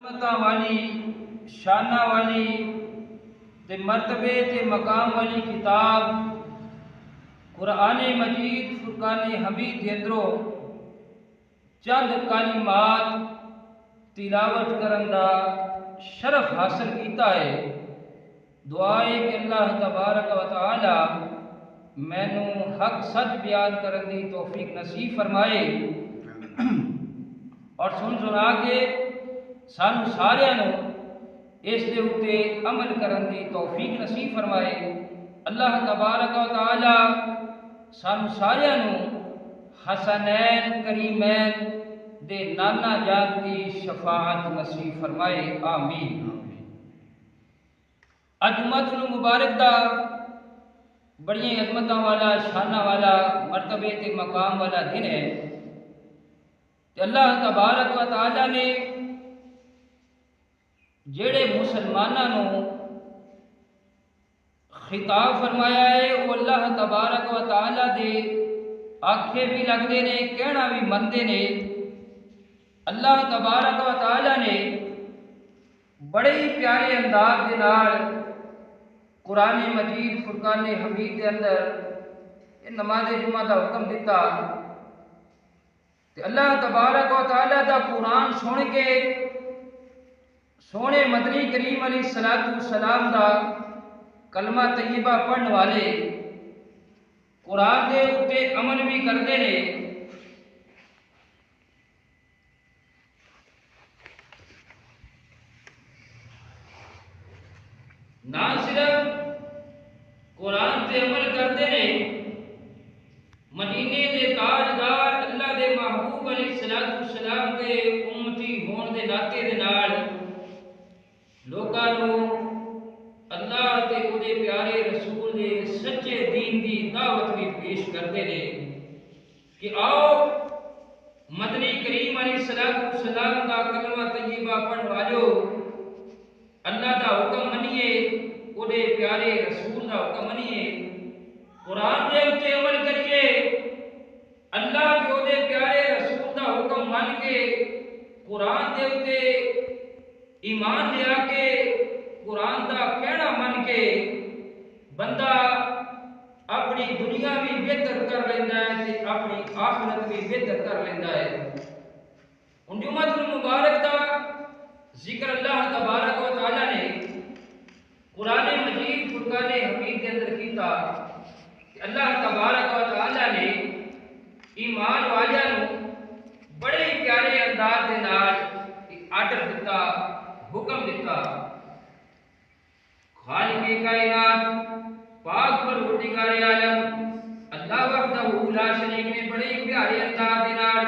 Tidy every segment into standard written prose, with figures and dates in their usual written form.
عظمتاں والی شانہ والی تے مرتبے تے مقام والی کتاب قرآن مجید فرقان حمید دے اندروں چند کلمات تلاوت کرن دا شرف حاصل کیتا ہے۔ دعا ہے کہ اللہ تبارک و تعالی مینوں حق سچ بیان کرن دی توفیق نصیب فرمائے اور سنا کے سانو سارے اس دے اتے عمل کرن دی توفیق نصیب فرمائے۔ اللہ تبارک و تعالی سانو سارے حسنین کریمین دے نانا جان دی شفاعت نصیب فرمائے، آمین۔ اج جمعۃ المبارک دا بڑی عظمتاں والا شانہ والا مرتبے تے مقام والا دن ہے کہ اللہ تبارک و تعالی نے جڑے مسلمانوں خطاب فرمایا ہے وہ اللہ تبارک و تعالی دے آکھے بھی لگتے نے کہنا بھی مندے نے۔ اللہ تبارک و تعالی نے بڑے ہی پیارے انداز دے نال قرآن مجید فرقان حمید دے اندر نماز جمعہ دا حکم دیتا کہ اللہ تبارک و تعالی دا قرآن سن کے سونے مدنی کریم علیہ السلام دا کلمہ طیبہ پڑھن والے قرآن دے اتے عمل بھی کرتے ہیں۔ نہ صرف قرآن تے عمل کرتے ہیں، مدینے دے تاجدار اللہ دے محبوب علیہ السلام دے امتی ہون دے ناطے دے نال لوکاں نوں اللہ تے او دے پیارے رسول دے سچے دین دی دعوت بھی پیش کرتے ہیں کہ آؤ مدنی کریم علیہ السلام دا کلمہ طیبہ پڑھن والو اللہ دا حکم منیے، او دے پیارے رسول دا حکم منیے، قرآن دے اتے عمل کریے، اللہ کے او دے پیارے رسول دا حکم مان کے قرآن دے اتے ایمان لے آ کے قرآن دا کہنا من کے بندہ اپنی دنیا بھی بہتر کر لینا ہے تے اپنی آخرت بھی بہتر کر لینا ہے۔ ان جمعۃ المبارک دا ذکر اللہ تبارک و تعالی نے قرآن مجید فرقان حمید کے اندر کیتا کہ اللہ تبارک و تعالی نے ایمان والیاں بڑے پیارے انداز دے نال آرڈر دیتا، حکم دیتا۔ خالق کائنات پاک پروردگار عالم اللہ وحدہ لا شریک نے بڑے پیارے انداز دے نال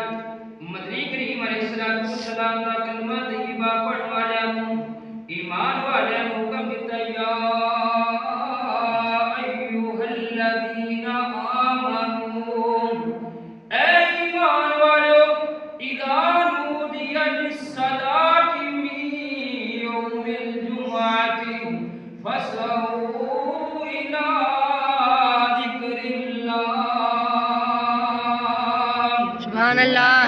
مدنی کریم علیہ السلام دا کلمہ طیبہ پڑھن والوں ایمان والوں حکم دیتا، یا ایھا الذین آمنوا، اے ایمان والو، اذا نودی للصلاۃ من یوم الجمعۃ فاسعوا الی ذکر اللہ۔ سبحان اللہ۔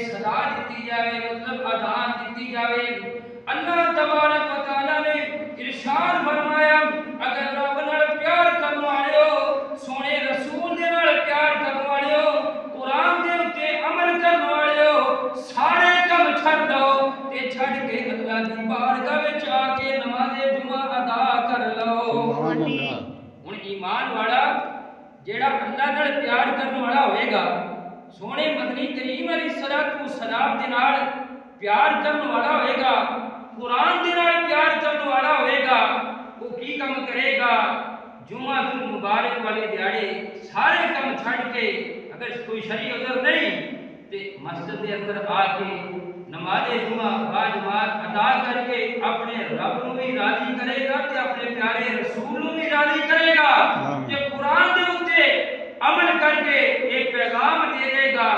صدا دیتی جاوے، مطلب اذان دیتی جاوے، اللہ تبارک و تعالی نے ارشاد فرمایا اگر رب نال پیار کرن والے ہو، سونے رسول دے نال پیار کرن والے ہو، قرآن دے اتے عمل کرن والے ہو، سارے کم چھڈ دو تے چھڈ کے اللہ دی بارگاہ وچ آ کے نماز جمعہ ادا کر لو۔ ہن ایمان والا جیڑا اللہ نال پیار کرن والا ہوئے گا، سونے مدنی کریم علیہ السلام دے نال پیار کرن والا ہوئے گا، قرآن دے نال پیار کرن والا ہوئے گا، وہ کی کم کرے گا؟ جمعہ المبارک والے دیہاڑے سارے کم چھڈ کے اگر کوئی شرعی عذر نہیں تے مسجد دے اندر آ کے نماز جمعہ باجماعت ادا کر کے اپنے رب نو بھی راضی کرے گا تے اپنے پیارے رسول نو بھی راضی کرے گا تے قرآن دے اوتے عمل کر کے ایک پیغام دے دے گا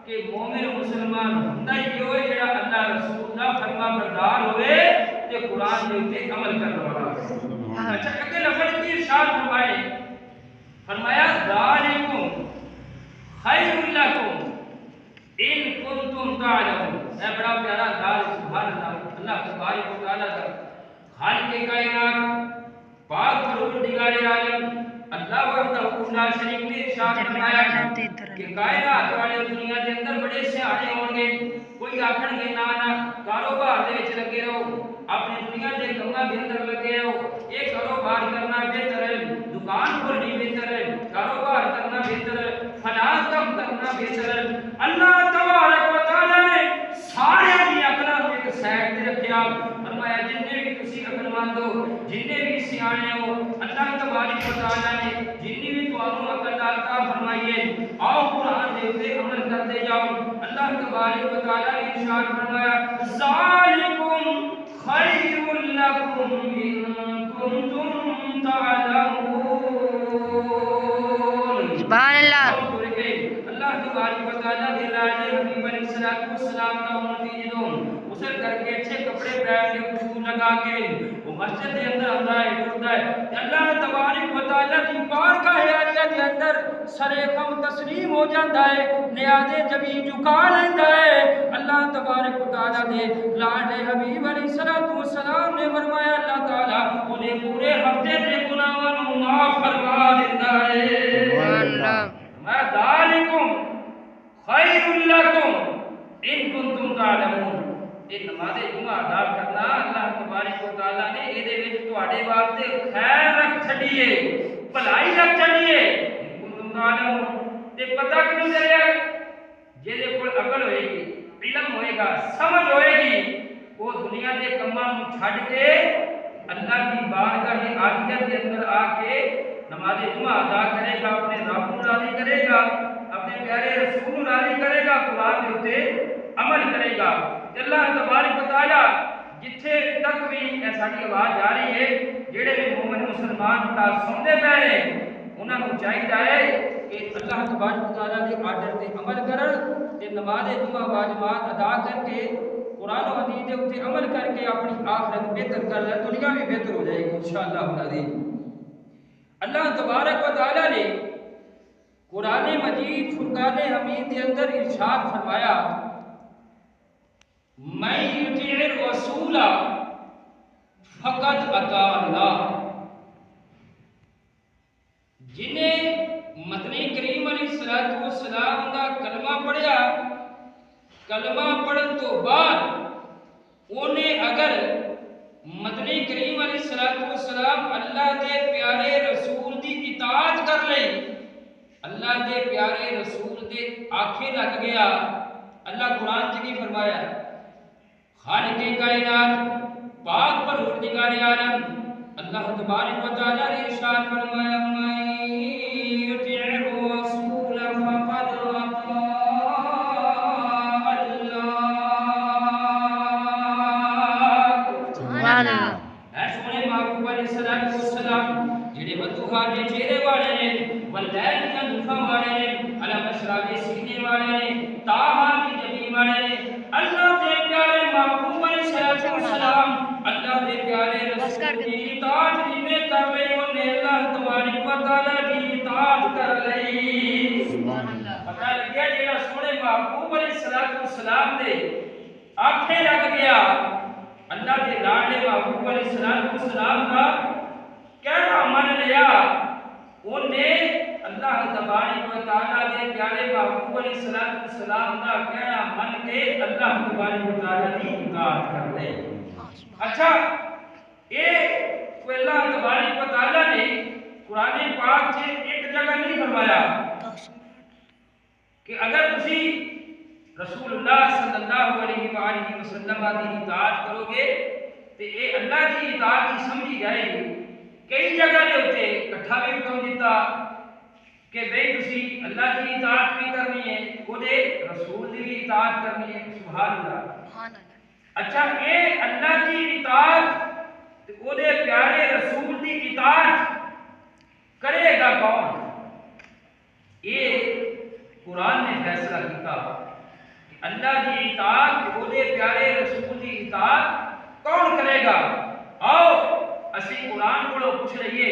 کہ مومن مسلمان ہوندا ہی ہوئے جڑا اللہ رسول دا فرما بردار ہوئے تے قرآن دے اوتے عمل کرن والا ہوئے۔ اچھا اگے لفظ کی ارشاد فرمایا ذالکم خیر لکم، کنتم تعلمون۔ اے بڑا پیارا انداز سبحان اللہ، اللہ تبارک و تعالیٰ کا خالق کائنات پاک پروردگار عالم اللہ وحدہ لا شریک نے ارشاد فرمایا کہ کائنات والے دنیا کے اندر بڑے سیانے ہون گے، کوئی آکھن گے نا نا کاروبار دے وچ لگے رہو، اپنی دنیا دے کماں دے اندر لگے رہو، یہ کاروبار کرنا بہتر ہے، دکان کھولنی بہتر ہے، کاروبار کرنا بہتر ہے، فلاں کام کرنا بہتر ہے۔ اللہ تبارک و تعالی نے سارے دی عقلاں نوں ایک سائڈ تے رکھیا، فرمایا جننے بھی تسی عقل مند ہو، جننے بھی سیانے ہو، اللہ تبارک و تعالی نے جنی بھی تانوں عقل عطا فرمائی ہے، آؤ قرآن دے اوپر عمل کرتے جاؤ۔ اللہ تبارک و تعالی نے ارشاد فرمایا ذالکم خیر لکم ان کنتم تعلمون۔ سبحان اللہ۔ اللہ تبارک و تعالی دے لاڈلے حبیب علیہ الصلوۃ والسلام دا امتی جدوں غسل کر کے اچھے کپڑے پہن کے خوشبو لگا کے وہ مسجد کے اندر آتا ہے ٹرتا ہے، اللہ تبارک و تعالی کی بارگاہ عالیہ کے اندر سرے خم تسلیم ہو جاتا ہے، نیازے جبی جھکا لیتا ہے۔ اللہ تبارک و تعالی نے لاڈلے حبیب علیہ الصلوۃ والسلام نے فرمایا اللہ تعالی انہیں پورے ہفتے دے گناہاں نوں معاف فرما دیتا ہے۔ سبحان اللہ۔ ما ذالکم خیر لکم ان کنتم تعلمون۔ یہ نماز جمعہ ادا کرنا اللہ تبارک و تعالی نے اے دے وچ تواڈے واسطے خیر رکھ چھڈی ہے، بھلائی رکھ چھڈی ہے۔ ان کنتم تعلمون تے پتہ کیوں چلیا جے کول عقل ہوئے گی، علم ہوئے گا، سمجھ ہوئے گی، وہ دنیا دے کماں نوں چھڈ کے اللہ کی بارگاہ عالیہ کے اندر آ کے نماز جمعہ ادا کرے گا، اپنے رب کو راضی کرے گا، اپنے پیارے رسول کو راضی کرے گا، قرآن کے اوپر عمل کرے گا۔ اللہ تبارک و تعالی جتھے تک بھی ساری آواز جا رہی ہے، جڑے بھی مومن مسلمان کا سنتے پے نے انہاں نوں چاہیے کہ اللہ تبارک و تعالی کے آرڈر تے عمل کرن تے نماز جمعہ واجبات ادا کر کے قرآن و حدیث کے اوپر عمل کر کے اپنی آخرت بہتر کر لے، دنیا بھی بہتر ہو جائے گی انشاءاللہ العظیم۔ اللہ تبارک و تعالی نے قرآن مجید فرقان حمید کے اندر ارشاد فرمایا من یطع الرسول فقد اطاع اللہ۔ جنہیں مدنی کریم علیہ الصلوۃ والسلام کا کلمہ پڑھیا، کلمہ پڑھن تو بعد انہیں اگر مدنی کریم علیہ الصلوۃ والسلام اللہ دے پیارے رسول دی اطاعت کر لئی، اللہ دے پیارے رسول دے آنکھیں لگ گیا۔ اللہ قرآن سے کی فرمایا خالق کائنات پاک پروردگار عالم اللہ تبارک و تعالی نے ارشاد فرمایا من یطع الرسول فقد اطاع اللہ۔ سبحان اللہ۔ اے سونے محبوب علیہ الصلوۃ والسلام جڑے وضوحا دے چہرے والے نے، واللیل دی انفا والے نے، علم اشراء دے سینے والے نے، طٰہٰ دی جبین والے نے، اللہ دے پیارے محبوب علیہ الصلوۃ والسلام اللہ دے پیارے رسول دی اطاعت جنہیں کر لئی انہیں اللہ تبارک و تعالی دی اطاعت کر لئی۔ سبحان اللہ۔ پتہ لگ گیا جڑا سونے محبوب علیہ الصلوۃ والسلام دے آنکھیں لگ گیا، اللہ کے لاڈلے محبوب علیہ الصلوۃ والسلام کا کہنا من لیا، انہیں اللہ تبارک و تعالی دے پیارے محبوب علیہ الصلوۃ والسلام کا کہنا من کے اللہ تبارک و تعالی کی اطاعت کر لے۔ اچھا یہ اللہ تبارک و تعالی نے قرآن پاک سے ایک جگہ نہیں فرمایا کہ اگر تسی رسول اللہ صلی اللہ علیہ وآلہ وسلم کی اطاعت کرو گے تو یہ اللہ کی اطاعت کی سمجھی جائے گی۔ کئی جگہ دے اوتے اکٹھا بھی حکم دیتا کہ بھئی تسی اللہ کی اطاعت بھی کرنی ہے، وہ دے رسول دی بھی اطاعت کرنی ہے۔ سبحان اللہ۔ اچھا یہ اللہ کی اطاعت وہ دے پیارے رسول دی اطاعت کرے گا کون؟ یہ قرآن نے فیصلہ کیتا کہ اللہ کی اطاعت وہ دے پیارے رسول دی اطاعت کون کرے گا۔ آؤ اسی قرآن کو پوچھ رہیے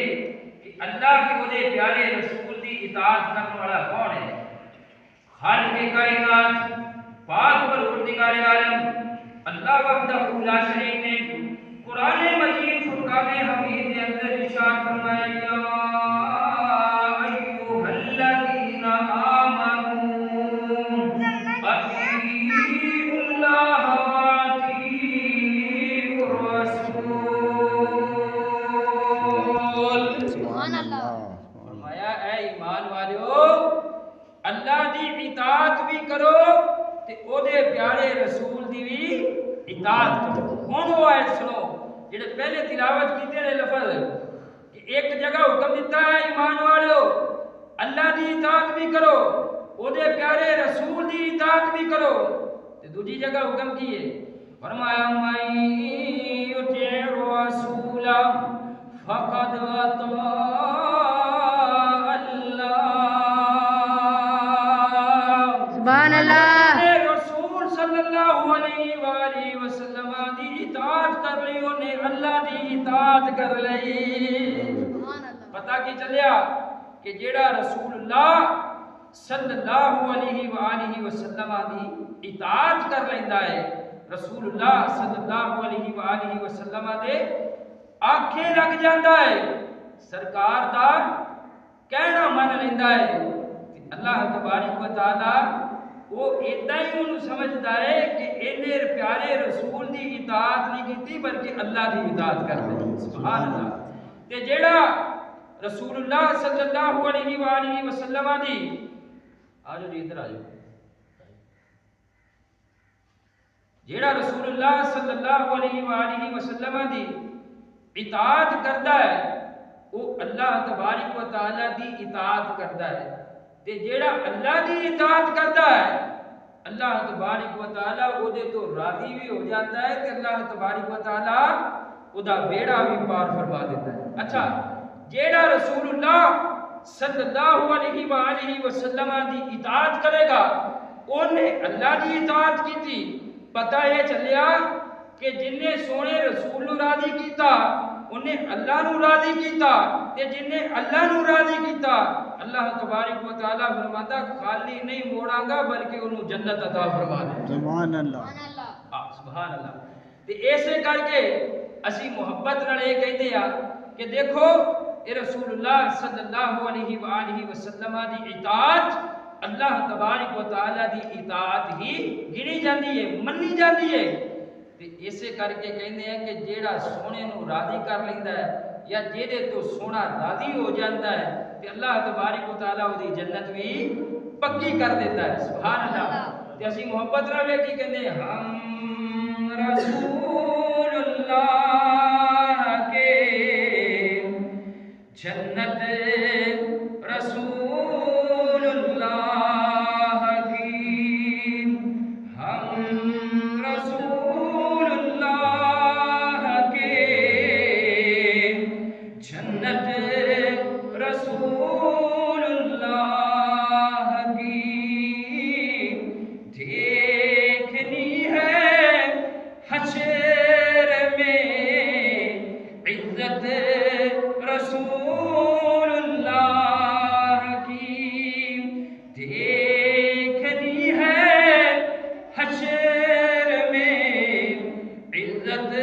کہ اللہ کے وہ دے پیارے رسول دی اطاعت کرنے والا کون ہے؟ خالق کائنات پاک پروردگار عالم اللہ وحدہ لا شریک نے قرآن مجید فرقان حمید کے اندر ارشاد فرمایا یا ایھا الذین آمنوا اطیعوا اللہ واطیعوا الرسول سبحان اللہ فرمایا اے ایمان والو اللہ دی اطاعت بھی کرو تے او دے پیارے رسول دی بھی اطاعت کرو ہن وہ آیت سنو جڑے پہلے تلاوت کیتے نے لفظ کہ ایک جگہ حکم دیتا ہے ایمان والو اللہ دی اطاعت بھی کرو او دے پیارے رسول دی اطاعت بھی کرو تے دوسری جگہ حکم کیے فرمایا من یطیع الرسول فقد اطاع اللہ سبحان اللہ رسول صلی اللہ علیہ وآلہ وسلم دی اطاعت کر لی انہیں اللہ دی اطاعت کر لی پتہ کی چلیا کہ جیڑا رسول اللہ صلی اللہ علیہ وآلہ وسلم دی اطاعت کر لیندا ہے رسول اللہ صلی اللہ علیہ وآلہ وسلم دے آنکھیں لگ جاندا ہے سرکار دا کہنا من لیندا ہے اللہ تبارک و تعالی وہ ایدہ ہی انہوں سمجھتا ہے کہ انہیں پیارے رسول دی اطاعت نہیں کیتی بلکہ اللہ دی اطاعت کر رہے ہیں سبحان اللہ تے جیڑا رسول اللہ صلی اللہ علیہ وآلہ وسلم دی آجو جی ادھر آجو جیڑا رسول اللہ صلی اللہ علیہ وآلہ وسلم دی اطاعت کرتا ہے وہ اللہ تبارک و تعالی دی اطاعت کرتا ہے تے جیڑا اللہ دی اطاعت کرتا ہے اللہ تبارک و تعالی او دے تو راضی بھی ہو جاتا ہے کہ اللہ تبارک و تعالی او دا بیڑا بھی پار فرما دیتا ہے اچھا جیڑا رسول اللہ صلی اللہ علیہ وآلہ وسلم دی اطاعت کرے گا انہیں اللہ دی اطاعت کی تھی پتہ یہ چلیا کہ جن نے سونے رسول نو راضی کیتا انہیں اللہ نو راضی کیتا تے جن نے اللہ نو راضی کیتا اللہ تبارک و تعالی فرماتا خالی نہیں موڑاں گا بلکہ انہوں جنت عطا فرما دے سبحان اللہ سبحان اللہ تے ایسے کر کے اسی محبت نال یہ کہندے ہیں کہ دیکھو اے رسول اللہ صلی اللہ علیہ وآلہ وسلم دی اطاعت اللہ تبارک و تعالی دی اطاعت ہی گنی جاندی ہے منی جاندی ہے تے ایسے کر کے کہندے ہیں کہ جیڑا سونے نو راضی کر لیندا ہے یا جیڑے تو سونا راضی ہو جاندا ہے تے اللہ تبارک و تعالی او دی جنت بھی پکی کر دیتا ہے سبحان اللہ تے اسی محبت نال کی کہندے ہم رسول اللہ کے جنت رسول اللہ کی ہم رسول اللہ کے جنت رسول اللہ کی دیکھنی ہے حشر میں عزت رسول اللہ کی دیکھنی ہے حشر میں عزت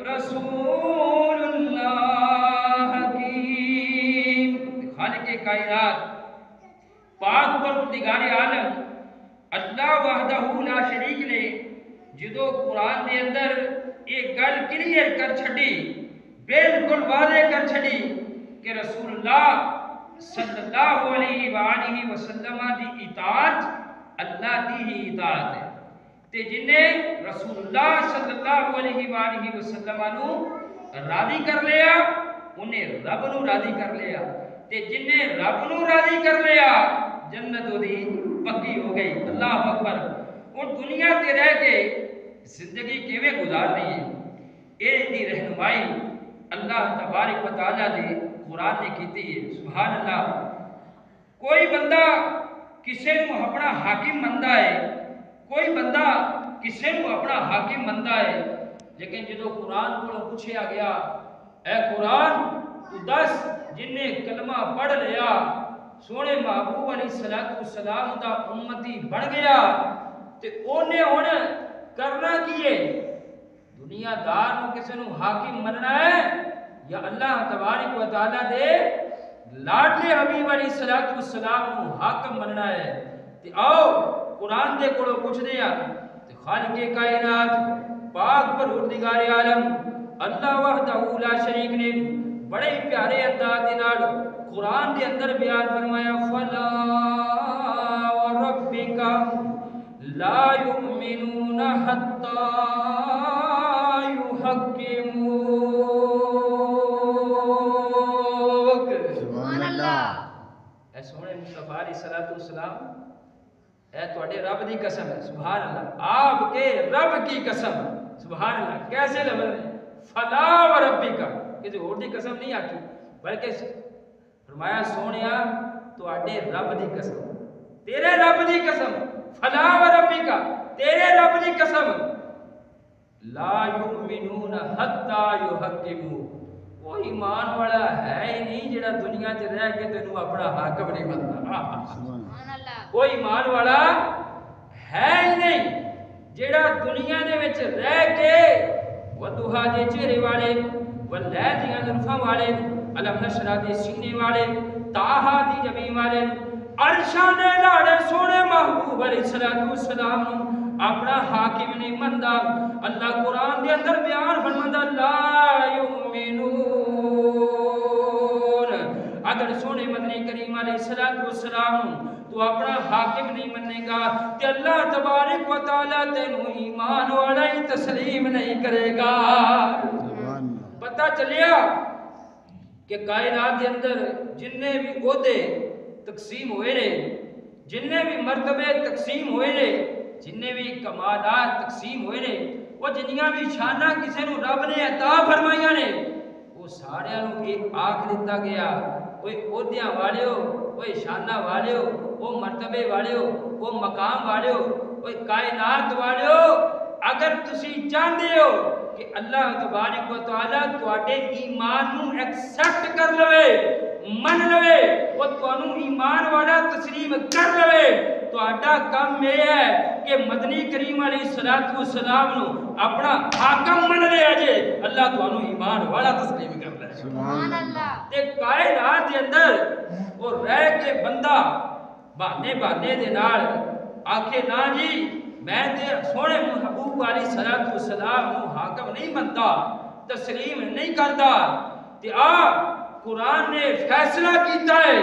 رسول اللہ کی خالق کائنات پاک پروردگار عالم اللہ وحدہ لا شریک نے جدو قرآن دے اندر ایک گل کلیئر کر چھڑی بالکل واضح کر چھڑی کہ رسول اللہ صلی اللہ علیہ وآلہ وسلم دی اطاعت اللہ دی ہی اطاعت ہے تے جنہیں رسول اللہ صلی اللہ علیہ وآلہ وسلم نو راضی کر لیا انہیں رب نو راضی کر لیا تے جنہیں رب نو راضی کر لیا جنت دی پکی ہو گئی اللہ اکبر اور دنیا تے رہ کے زندگی کیویں گزارنی ہے اے دی رہنمائی اللہ تبارک و تعالی دے قرآن نے کیتی ہے سبحان اللہ کوئی بندہ کسے نو اپنا حاکم مندا ہے کوئی بندہ کسے نو اپنا حاکم مندا ہے لیکن جدو قرآن کو پوچھا گیا اے قرآن تو دس جن نے کلمہ پڑھ لیا سونے محبوب علیہ السلام دا امتی بن گیا تے اونے ہن کرنا کی ہے؟ دنیا دار نو کسے نو حاکم مننا ہے یا اللہ تبارک و تعالی دے لاڈلے حبیب علیہ الصلوۃ والسلام نو حاکم مننا ہے؟ تے آؤ قرآن دے کولوں پوچھدے آ تے خالق کائنات پاک پروردگار عالم اللہ وحدہ لا شریک نے بڑے پیارے انداز دے نال قرآن دے اندر بیان فرمایا فلا وربک لا یؤمنون حتی یحکموک. سبحان اللہ. اے سونے مصطفیٰ علیہ الصلوۃ والسلام اے تواڈے رب دی قسم ہے. سبحان اللہ. آپ کے رب کی قسم. سبحان اللہ. کیسے لفظ ہے فلا وربک, کسی اور دی قسم نہیں آکی بلکہ فرمایا سونیا تواڈے رب دی قسم, تیرے رب دی قسم. فلا وربک, تیرے رب دی قسم. لا یؤمنون حتی یحکموک, کوئی ایمان والا ہے ہی نہیں جڑا دنیا چ رہ کے تینوں اپنا حاکم نہیں بنتا. سبحان اللہ. کوئی ایمان والا ہے ہی نہیں جڑا دنیا دے وچ رہ کے وضحا دے چہرے والے واللیل دی زلفاں والے علم نشرہ دے سینے والے طٰہٰ دی جبین والے عرشاں دے لاڑے سونے محبوب علیہ الصلوۃ والسلام اپنا حاکم نہیں مندا. اللہ قرآن دے اندر بیان فرماندا لا یؤمنون. اگر سونے مدنی کریم علیہ الصلوۃ والسلام تو اپنا حاکم نہیں منے گا کہ اللہ تبارک و تعالیٰ تینوں ایمان والا ہی تسلیم نہیں کرے گا. پتہ چلیا کہ کائنات کے اندر جننے بھی عہدے تقسیم ہوئے نے, جننے بھی مرتبے تقسیم ہوئے نے, جننے بھی کمالات تقسیم ہوئے نے, وہ جنیاں بھی شانہ کسے نو رب نے عطا فرمائیاں نے, وہ سارے نو ایک آکھ دیتا گیا کوئی عہدیاں والے ہو, کوئی شانہ والے ہو, وہ مرتبے والے ہو, وہ مقام والے ہو, کوئی کائنات والے ہو. اگر تسی چاہتے ہو کہ اللہ تبارک و تعالیٰ تواڈے ایمان نو ایکسپٹ کر لوے, من لوے, وہ تانوں ایمان والا تسلیم کر لوے, تہاڈا کام یہ ہے کہ مدنی کریم علیہ الصلوۃ والسلام نو اپنا حاکم من لیا جے, اللہ تانوں ایمان والا تسلیم کر لے. سبحان اللہ. تے کائنات دے اندر وہ رہ کے بندہ بہانے دے نال آکھے نا جی میں تے سونے محبوب علیہ الصلوۃ والسلام نو حاکم نہیں منتا, تسلیم نہیں کرتا, تے قرآن نے فیصلہ کیتا ہے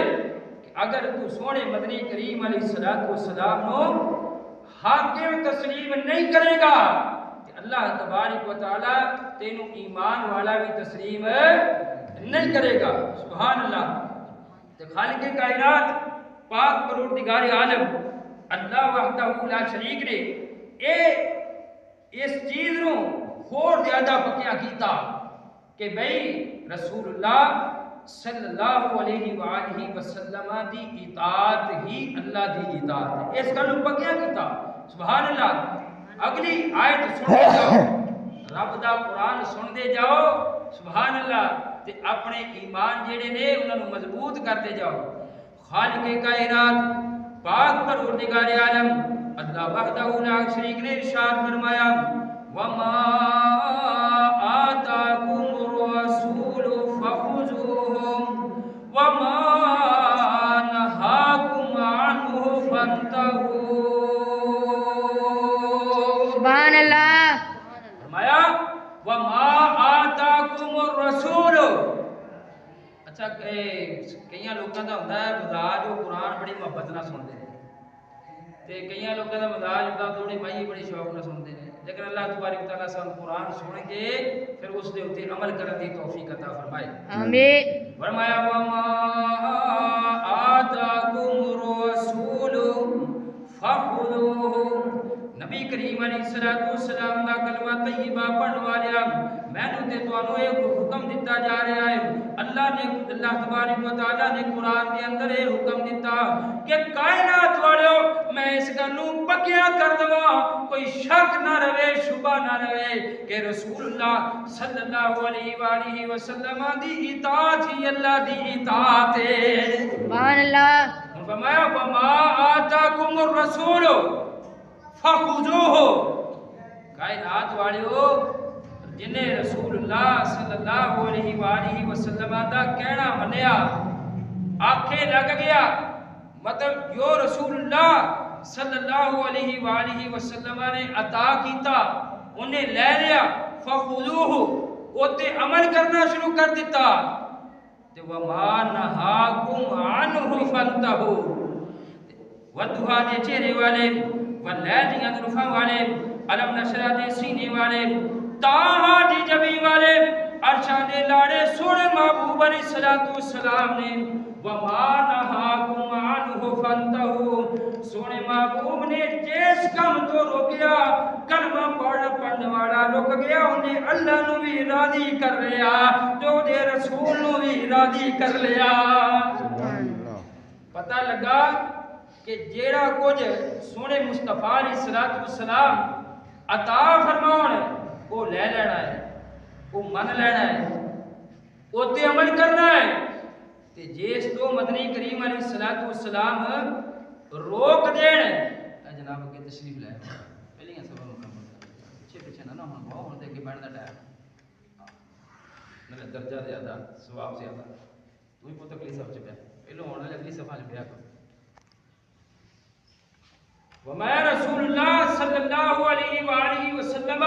کہ اگر تو سونے مدنی کریم علیہ الصلوۃ والسلام نو حاکم تسلیم نہیں کرے گا کہ اللہ تبارک و تعالی تینوں ایمان والا بھی تسلیم نہیں کرے گا. سبحان اللہ. تے خالق کائنات پاک پروردگار عالم اللہ وحدہ لا شریک نے اس چیز نو اور زیادہ پکیا کیتا کہ بھئی رسول اللہ صلی اللہ علیہ وآلہ وسلم دی اطاعت ہی اللہ دی اطاعت ہے. اس گل پکیا کیتا. سبحان اللہ. اگلی آیت سن جاؤ, رب دا قرآن سن دے جاؤ. سبحان اللہ. تے اپنے ایمان جڑے نے انہاں نو مضبوط کرتے جاؤ. خالق کائنات پاک پروردگار عالم اللہ وحدہ لا شریک نے ارشاد فرمایا وما آتاکم الرسول فخذوه وما نهاکم عنه فانتهوا. سبحان اللہ. فرمایا وما آتاکم الرسول. اچھا کئی لوگوں کا ہوتا ہے مزاج وہ قرآن بڑی محبت نہ سنتے ہیں, تے کئی لوگوں کا مزاج ہوتا تھوڑی مائی بڑی شوق نہ سنتے ہیں, لیکن اللہ تبارک تعالیٰ سب قرآن سن کے پھر اس دے اوپر عمل کرنے کی توفیق عطا فرمائے. آمین. فرمایا وما آتاکم الرسول فخذوه. نبی کریم علیہ الصلوۃ والسلام دا کلمہ طیبہ پڑھن والیا مینوں تے تانوں ایک حکم دتا جا رہا ہے. اللہ تبارک و تعالیٰ نے قرآن کے اندر یہ حکم دیتا کہ کائنات والو میں اس گل نو پکیا کر دواں, کوئی شک نہ رہے, شبہ نہ رہے کہ رسول اللہ صلی اللہ علیہ وآلہ وسلم دی اطاعت ہی اللہ دی اطاعت ہے. سبحان اللہ. فرمایا وما آتاکم الرسول فخذوہ کائنات والےو جنہیں رسول اللہ صلی اللہ علیہ وآلہ وسلم دا کہنا منیا آنکھیں لگ گیا مطلب جو رسول اللہ صلی اللہ علیہ وآلہ وسلم نے عطا کیتا انہیں لے لیا فخذوہ اوتے عمل کرنا شروع کر دیتا تے وما نہاکم عنہ فانتہو ودھا دے چہرے والے واللیل دی اطرفہ والے علم نشرہ دے سینے والے تاہا دی جبی والے عرشان دے لاڑے سونے محبوب علیہ السلام نے وما نہاکم عنہ فانتہو سونے محبوب نے جیس کم تو روکیا کلمہ پڑھنے والا رک گیا انہیں اللہ نو بھی راضی کر لیا جو دے رسول نو بھی راضی کر لیا پتہ لگا کہ جیڑا کچھ سونے مصطفیٰ علیہ السلام عطا فرماؤں وہ لے لینا ہے وہ من لینا ہے وہ تے عمل کرنا ہے تے جیس تو مدنی کریم علیہ السلام روک دین جناب کے تشریف لائے پہلے ہی سبب مکمل پیچھے پیچھے نہ ہوں بہت ہوں دے کے بیٹھنا ٹائم میرا درجہ زیادہ ثواب زیادہ تو ہی پتہ اگلی صف چ پہ پہلو ہونا اگلی صفحہ چ پیا کرو وما رسول اللہ صلی اللہ علیہ وآلہ وسلم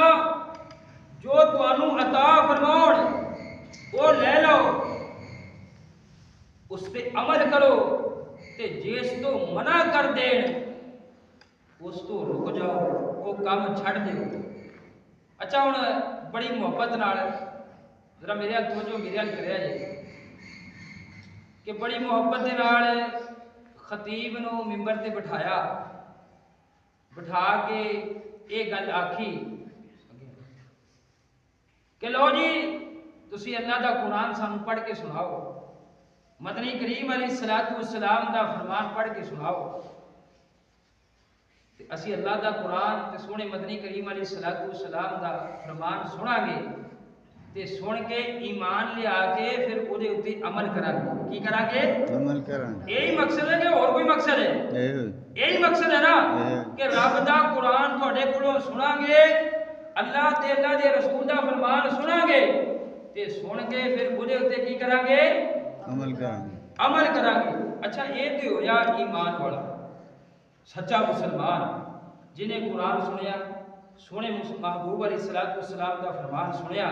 جو توانو عطا فرماؤں وہ لے لو اس پہ عمل کرو تے جیس تو منع کر دین اس تو رک جاؤ وہ کام چھڑ دے اچھا ہوں بڑی محبت نال ذرا میرے ہاتھ توجہ میرے ہاتھ کریا جی کہ بڑی محبت دے نال خطیب نو ممبر تے بٹھایا بٹھا کے ایک گل آکھی کہ لو جی تسی اللہ دا قرآن سانو پڑھ کے سناؤ مدنی کریم علیہ السلام دا فرمان پڑھ کے سناؤ اسی اللہ دا قرآن تے سونے مدنی کریم علیہ السلام دا فرمان سنا گے تے سن کے ایمان لے آکے پھر او دے اوتے عمل کرا گے کی کرا گے عمل کرا یہی مقصد ہے کہ اور کوئی مقصد ہے یہی مقصد ہے نا کہ رب دا قرآن تھوڑے کولوں سنا گے اللہ تے اللہ دے رسول دا فرمان سنا گے تے سن کے پھر او دے اوتے کی کرا گے عمل کرا گے اچھا یہ تے ہویا ایمان والا سچا مسلمان جنہیں قرآن سنیا سونے محبوب علیہ السلام دا فرمان سنیا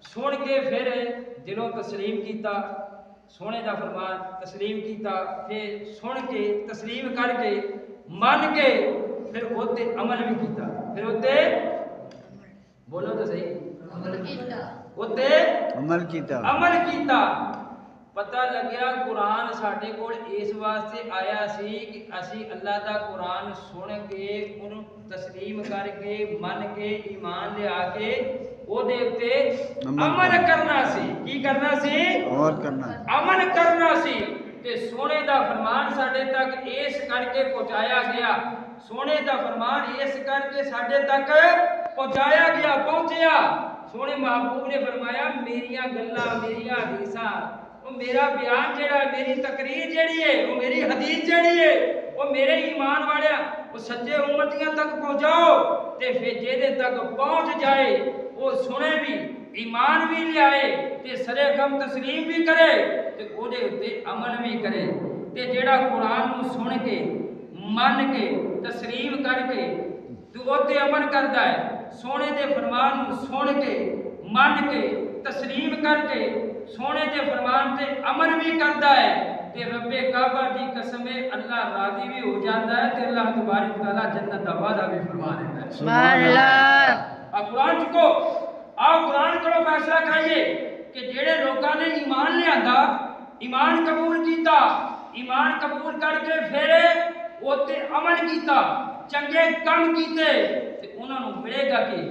سن کے پھر دلوں تسلیم کیتا سونے دا فرمان تسلیم کیتا پھر سن کے تسلیم کر کے من کے پھر ہوتے عمل بھی کیتا پھر ہوتے بولو تو صحیح ہوتے عمل کیتا پتہ لگیا قرآن ساڈے کول اس واسطے آیا سی کہ اسی اللہ دا قرآن سن کے انہوں تسلیم کر کے من کے ایمان لے آ کے او دے تے عمل کرنا سی کی کرنا سی عمل کرنا سی تے سونے دا فرمان ساڈے تک اس کر کے پہنچایا گیا سونے دا فرمان اس کر کے ساڈے تک پہنچایا گیا پہنچیا سونے محبوب نے فرمایا میریاں گلاں میریاں حدیثاں وہ میرا بیان جڑا ہے میری تقریر جڑی ہے وہ میری حدیث جڑی ہے وہ میرے ایمان والے وہ سچے امتیاں تک پہنچاؤ تے پھر جیدے تک پہنچ جائے وہ سنے بھی ایمان بھی لے آئے تے سرے غم تسلیم بھی کرے تے او دے تے عمل بھی کرے تے جڑا قرآن نو سن کے من کے تسلیم کر کے تو او تے عمل کردا ہے سونے دے فرمان نو سن کے من کے تسلیم کر کے سونے دے فرمان تے عمل بھی کردا ہے تے رب کعبہ دی قسم ہے اللہ راضی بھی ہو جاندا ہے تے اللہ تبارک تعالی جنت دا وعدہ بھی فرما دیتا ہے سبحان اللہ قرآن کو آپ قرآن کرو فیصلہ کھائیے کہ جڑے لوگاں نے ایمان لے آندا ایمان قبول کیتا ایمان قبول کر کے پھر وہ تے عمل کیتا چنگے کام کیتے تے انہاں نوں ملے گا کہ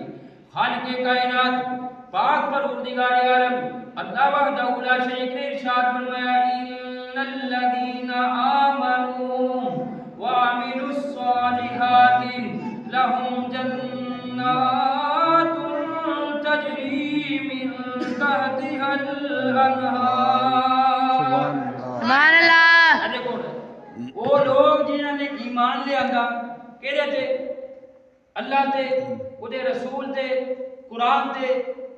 خالق کائنات پاک پروردگار عالم اللہ وحدہ لا شریک نے ارشاد فرمایا ان الذین آمنوا وعملوا الصالحات لهم جنات تجری من تحتها الانہار سبحان اللہ دیکھو وہ لوگ جنہوں نے ایمان لے آندا کہڑے تھے اللہ تے اودے رسول تے قرآن تے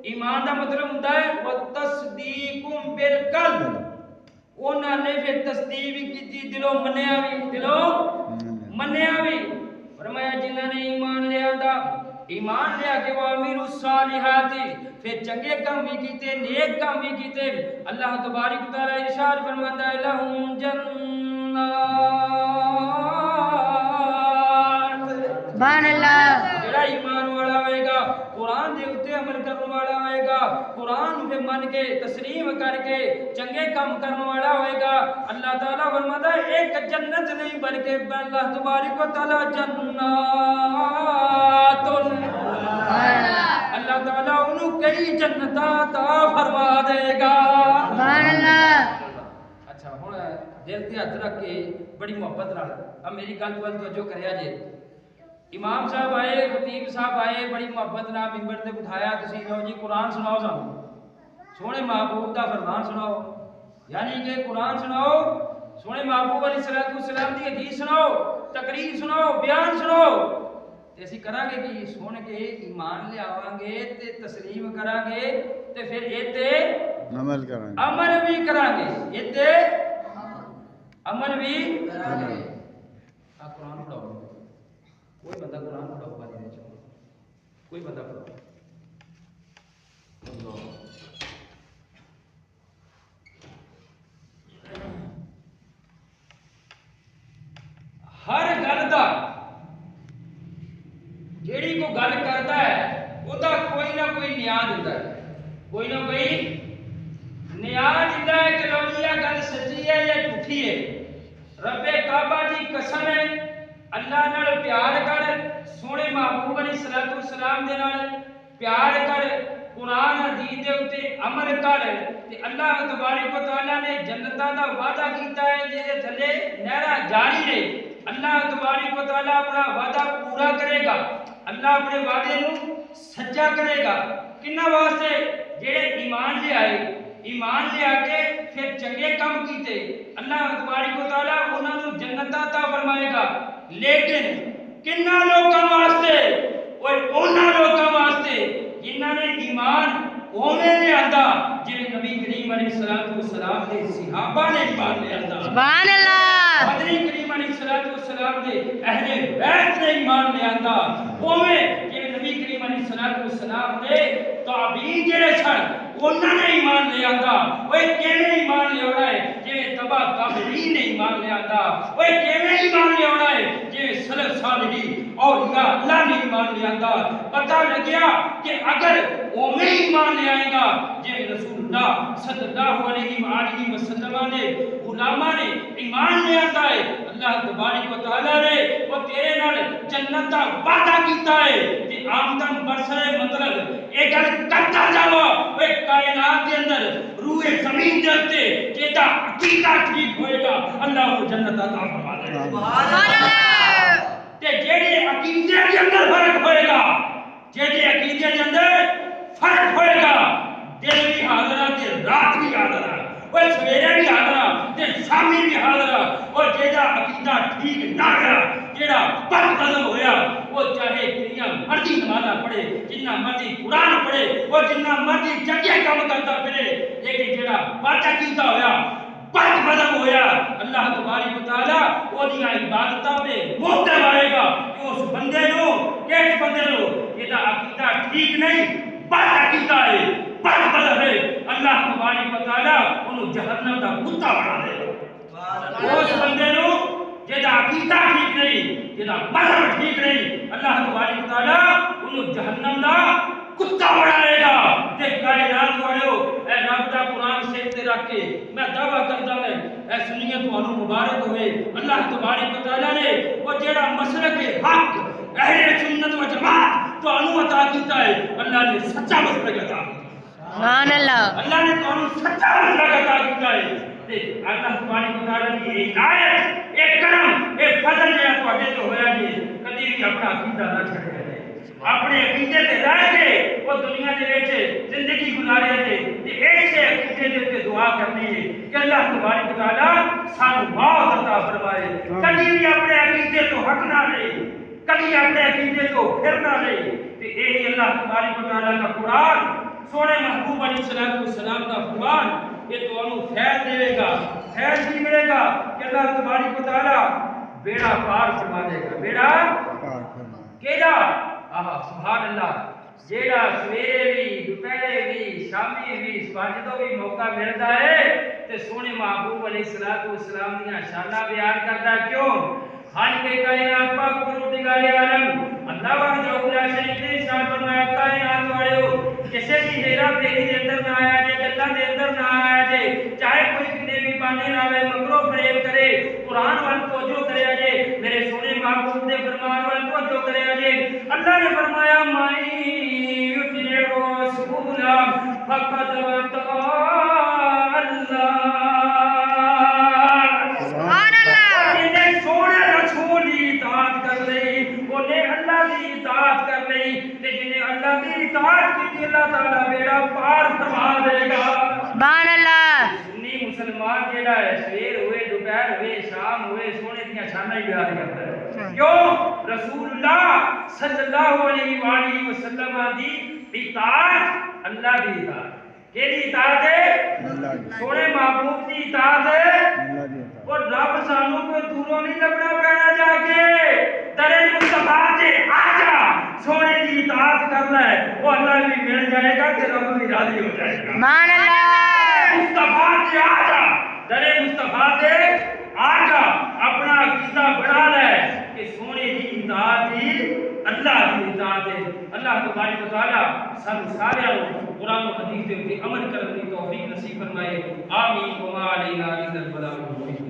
ایمان دا مطلب ہوندا ہے وتصدیقم بالقلب انہاں نے پھر تصدیق بھی کیتی دلوں منیا بھی فرمایا جنہاں نے ایمان لے آندا ایمان لے کے وامر الصالحات پھر چنگے کام بھی کیتے نیک کام بھی کیتے اللہ تبارک و تعالی ارشاد فرماتا ہے لہم جنات سبحان اللہ جڑا ایمان والا ہوئے گا قرآن دے اتے عمل کرنے والا ہوئے گا قرآن پہ من کے تسلیم کر کے چنگے کام کرنے والا ہوئے گا اللہ تعالیٰ فرماتا ہے ایک جنت نہیں بلکہ اللہ تبارک و تعالیٰ جنات اللہ تعالیٰ انہوں کئی جنتات فرما دے گا سبحان اللہ اچھا ہوں دل تے ہاتھ رکھ کے بڑی محبت نال اب میری گل ول توجہ کریا جے امام صاحب آئے خطیب صاحب آئے بڑی محبت نال منبر تے بٹھایا تسی لو جی قرآن سناؤ سانوں سونے محبوب دا فرمان سناؤ یعنی کہ قرآن سناؤ سونے محبوب علیہ السلام دی حدیث سناؤ تقریر سناؤ بیان سناؤ تے اسی کران گے کہ سن کے ایمان لے آواں گے تے تسلیم کران گے تے پھر ایتے عمل کریں گے عمل بھی کران گے ایتے عمل بھی کران گے قرآن پڑھاؤ کوئی بندہ قرآن پڑھاؤ گا دینے چاہوں کوئی بندہ پڑھاؤ ہر گل دا جیڑی کو گل کرتا ہے وہ دا کوئی نہ کوئی نیاز دیتا ہے کوئی نہ کوئی نیاز دیتا ہے کہ لو جی یہ گل سچی ہے یا جھوٹی ہے رب کعبہ دی قسم ہے اللہ نال پیار کر سونے محبوب علیہ السلام دے نال پیار کر قرآن حدیث دے اوتے عمل کر تے اللہ تبارک و تعالی نے جنتاں دا وعدہ کیتا ہے جے تھلے نہراں جاری نے اللہ تبارک و تعالی اپنا وعدہ پورا کرے گا اللہ اپنے وعدے نو سچا کرے گا کنہ واسطے جڑے ایمان لے آئے ایمان لے آ کے پھر چنگے کام کیتے اللہ تبارک و تعالی انہاں نو جنت عطا فرمائے گا لیکن کنہ لوکاں واسطے اوے انہاں لوکاں واسطے جنہاں نے ایمان اوویں لے آندا جویں نبی کریم علیہ السلام دے صحابہ نے ایمان لے آندا سبحان اللہ حضرت کریم علیہ السلام دے اہل بیت نے ایمان لے آندا اوویں جویں نبی کریم علیہ السلام دے تابعین جڑے سن انہاں نے ایمان لے آندا اوے کیویں ایمان لے آنا ہے جویں تبع تابعین نے ایمان لے آندا اوے کیویں ایمان لے آنا ہے جویں سلف صالحین اولیاء اللہ نے ایمان لے آندا پتہ لگیا کہ اگر اوویں ایمان لے آئے گا جویں رسول اللہ صلی اللہ علیہ وآلہ وسلم نے علماء نے ایمان لے آتا ہے اللہ تبارک و تعالی نے وہ تیرے نال جنت دا وعدہ کیتا ہے کہ آمدن برسرے مطلب ایک گل کرتا جاوا وہ کائنات کے اندر روح زمین جلتے جیتا عقیدہ ٹھیک ہوئے گا اللہ کو جنت عطا فرما دے گا سبحان اللہ تے جیڑے عقیدے کے اندر فرق ہوئے گا جیڑے عقیدے کے اندر فرق ہوئے گا دل بھی حاضر ہے رات بھی حاضر ہے وہ سویرے بھی حاضر ہے شامی بھی حاضر ہے اور جیڑا عقیدہ ٹھیک نہ رہا جیڑا بد قدم ہویا وہ چاہے کتنی مرضی نماز پڑھے جتنا مرضی قرآن پڑھے وہ جتنا مرضی چنگے کام کرتا پھرے لیکن جیڑا بد عقیدہ ہویا بد قدم ہویا اللہ تبارک و تعالی وہ دیاں عبادتاں پہ محتم آئے گا کہ اس بندے نو کس بندے نو جیڑا عقیدہ ٹھیک نہیں بد عقیدہ ہے بد قدم ہے اللہ تبارک و تعالی انہوں جہنم دا کتا بنا دے گا اس بندے نو جیڑا عقیدہ ٹھیک نہیں جیڑا مذہب ٹھیک نہیں اللہ تبارک و تعالی انہوں جہنم دا کتا بنائے گا تے کائنات والو اے رب دا قرآن سر تے رکھ کے میں دعویٰ کرتا میں اے سنیے تمہوں مبارک ہوئے اللہ تبارک و تعالی نے وہ جیڑا مسلک حق اہل سنت و جماعت تو انو عطا کیتا ہے اللہ نے سچا مسلک عطا کیتا سبحان اللہ اللہ نے تو انو سچا مسلک عطا کیتا ہے تے اللہ تبارک و تعالی کی ایک آیت ایک کرم ایک فضل جہاں تو اڈے تو ہویا جی کدی بھی اپنا عقیدہ نہ چھڑے اپنے عقیدے تے رہ کے وہ دنیا دے وچ زندگی گزارے تے ایسے عقیدے دے تے دعا کرنی ہے کہ اللہ تبارک و تعالی سانو موت عطا فرمائے کبھی بھی اپنے عقیدے تو ہٹ نہ لے کبھی اپنے عقیدے تو پھرنا نہیں تے یہی اللہ تبارک و تعالیٰ کا قرآن سونے محبوب علیہ السلام کا فرمان یہ تو انہوں خیر دے گا خیر بھی ملے گا کہ اللہ تبارک و تعالیٰ بیڑا پار فرما دے گا بیڑا کیڑا سبحان اللہ جیڑا سویرے بھی دوپہرے بھی شامی بھی سواجدوں بھی موقع ملتا ہے تے سونے محبوب علیہ السلام دیا شانہ بیان کرتا ہے کیوں خالق کائنات پاک پروردگار عالم اللہ وحدہ لا شریک نے شان فرمایا کائنات والو کسے بھی ہیرا پھیری دے اندر نہ آیا جے گلاں دے اندر نہ آیا جے چاہے کوئی کتنے بھی بانے لاوے مکرو فریب کرے قرآن وال توجہ کرے جے میرے سونے محبوب دے فرمان وال توجہ کرے جے اللہ نے فرمایا مائی یطیع الرسول فقد اطاع اللہ اللہ تعالیٰ بیڑا پار فرما دے گا سبحان اللہ سنی مسلمان جیڑا ہے سویر ہوئے دوپہر ہوئے شام ہوئے سونے دیا شانہ ہی بیان کرتا ہے کیوں رسول اللہ صلی اللہ علیہ وآلہ وسلم دی اطاعت اللہ دی اطاعت کیڑی اطاعت ہے سونے محبوب دی اطاعت ہے اور رب سانوں کو دوروں نہیں لبنا پینا جا کے درے مصطفیٰ سے آجا سونے کی اطاعت کرنا ہے وہ اللہ بھی مل جائے گا کہ رب بھی راضی ہو جائے گا سبحان اللہ مصطفیٰ سے آجا درے مصطفیٰ سے آجا اپنا عقیدہ بڑھا لے کہ سونے کی اطاعت ہی اللہ کی اطاعت ہے اللہ تبارک و تعالیٰ سب سارے قرآن و حدیث پہ عمل کرنے کی توفیق نصیب فرمائے آمین وما علینا الا البلاغ المبین